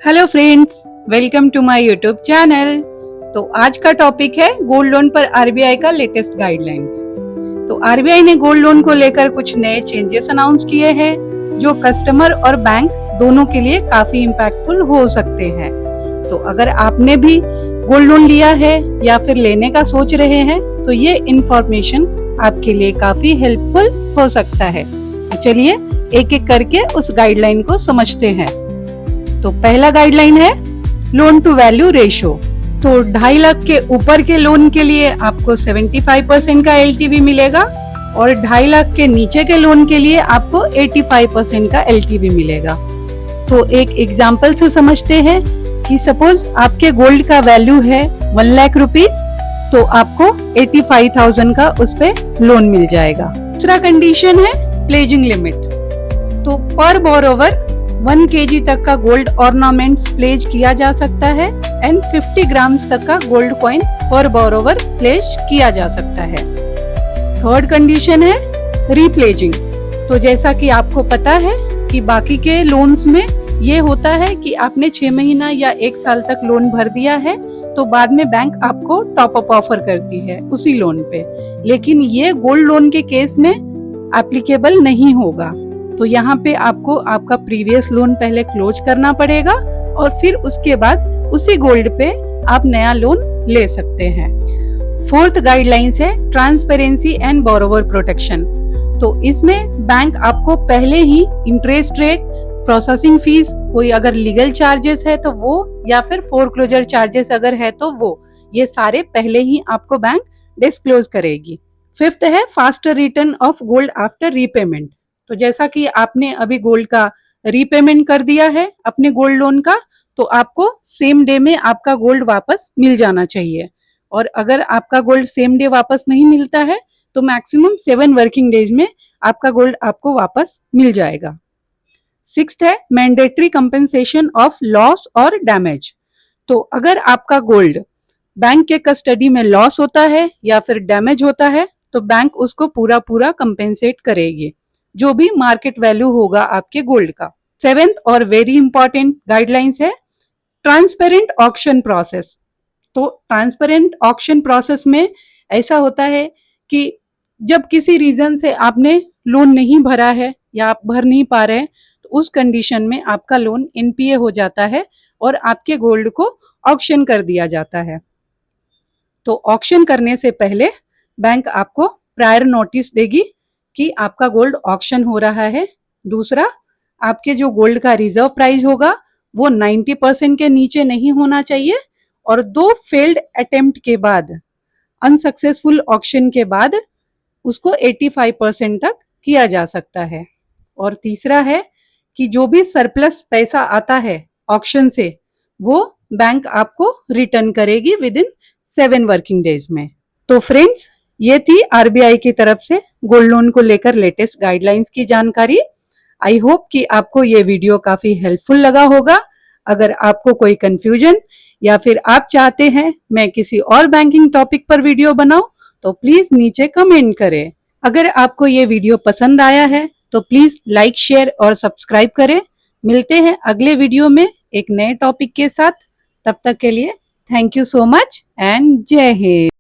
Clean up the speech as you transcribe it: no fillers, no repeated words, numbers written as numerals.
Hello friends, welcome to my YouTube channel. तो आज का टॉपिक है गोल्ड लोन पर आरबीआई का लेटेस्ट गाइडलाइंस। तो आरबीआई ने गोल्ड लोन को लेकर कुछ नए चेंजेस अनाउंस किए हैं जो कस्टमर और बैंक दोनों के लिए काफी इम्पैक्टफुल हो सकते हैं। तो अगर आपने भी गोल्ड लोन लिया है या फिर लेने का सोच रहे हैं तो ये इंफॉर्मेशन आपके लिए काफी हेल्पफुल हो सकता है। चलिए एक एक करके उस गाइडलाइन को समझते हैं। तो पहला गाइडलाइन है लोन टू वैल्यू रेशो। तो 2.5 लाख के ऊपर के लोन के लिए आपको 75% का एलटीवी मिलेगा और 2.5 लाख के नीचे के लोन के लिए आपको 85% का एलटीवी मिलेगा। तो एक एग्जांपल से समझते हैं कि सपोज आपके गोल्ड का वैल्यू है 1 लाख रुपीस, तो आपको 85,000 का उस पे लोन मिल जाएगा। दूसरा कंडीशन है प्लेजिंग लिमिट। तो पर बोरोवर 1 kg तक का गोल्ड ऑर्नामेंट्स प्लेज किया जा सकता है एंड 50 ग्राम्स तक का गोल्ड कॉइन पर बोरोवर प्लेज किया जा सकता है। थर्ड कंडीशन है रीप्लेजिंग। तो जैसा कि आपको पता है कि बाकी के लोन्स में ये होता है कि आपने 6 महीना या 1 साल तक लोन भर दिया है तो बाद में बैंक आपको टॉप अप ऑफर करती है उसी लोन पे, लेकिन ये गोल्ड लोन के केस में एप्लीकेबल नहीं होगा। तो यहाँ पे आपको आपका प्रीवियस लोन पहले क्लोज करना पड़ेगा और फिर उसके बाद उसी गोल्ड पे आप नया लोन ले सकते हैं। फोर्थ गाइडलाइंस है ट्रांसपेरेंसी एंड बोरोवर प्रोटेक्शन। तो इसमें बैंक आपको पहले ही इंटरेस्ट रेट, प्रोसेसिंग फीस, कोई अगर लीगल चार्जेस है तो वो, या फिर फोरक्लोजर चार्जेस अगर है तो वो, ये सारे पहले ही आपको बैंक डिस्क्लोज करेगी। फिफ्थ है faster return of gold after repayment. तो जैसा कि आपने अभी गोल्ड का रीपेमेंट कर दिया है अपने गोल्ड लोन का, तो आपको सेम डे में आपका गोल्ड वापस मिल जाना चाहिए। और अगर आपका गोल्ड सेम डे वापस नहीं मिलता है तो मैक्सिमम 7 वर्किंग डेज में आपका गोल्ड आपको वापस मिल जाएगा। सिक्स्थ है मैंडेटरी कंपेंसेशन ऑफ लॉस और डैमेज। तो अगर आपका गोल्ड बैंक के कस्टडी में लॉस होता है या फिर डैमेज होता है तो बैंक उसको पूरा कंपेंसेट करेगी, जो भी मार्केट वैल्यू होगा आपके गोल्ड का। 7th और वेरी इंपॉर्टेंट गाइडलाइंस है ट्रांसपेरेंट ऑक्शन प्रोसेस। तो ट्रांसपेरेंट ऑक्शन प्रोसेस में ऐसा होता है कि जब किसी रीजन से आपने लोन नहीं भरा है या आप भर नहीं पा रहे हैं तो उस कंडीशन में आपका लोन एनपीए हो जाता है और आपके गोल्ड को ऑक्शन कर दिया जाता है। तो ऑक्शन करने से पहले बैंक आपको प्रायर नोटिस देगी कि आपका गोल्ड ऑक्शन हो रहा है। दूसरा, आपके जो गोल्ड का रिजर्व प्राइस होगा वो 90% के नीचे नहीं होना चाहिए और 2 फेल्ड अटेम्प्ट के बाद, अनसक्सेसफुल ऑक्शन के बाद उसको 85% तक किया जा सकता है। और तीसरा है कि जो भी सरप्लस पैसा आता है ऑक्शन से वो बैंक आपको रिटर्न करेगी विद इन 7 वर्किंग डेज में। तो फ्रेंड्स, ये थी आरबीआई की तरफ से गोल्ड लोन को लेकर लेटेस्ट गाइडलाइंस की जानकारी। आई होप कि आपको ये वीडियो काफी हेल्पफुल लगा होगा। अगर आपको कोई कंफ्यूजन या फिर आप चाहते हैं मैं किसी और बैंकिंग टॉपिक पर वीडियो बनाऊं तो प्लीज नीचे कमेंट करें। अगर आपको ये वीडियो पसंद आया है तो प्लीज लाइक, शेयर और सब्सक्राइब करें। मिलते हैं अगले वीडियो में एक नए टॉपिक के साथ। तब तक के लिए thank you so much and जय हिंद।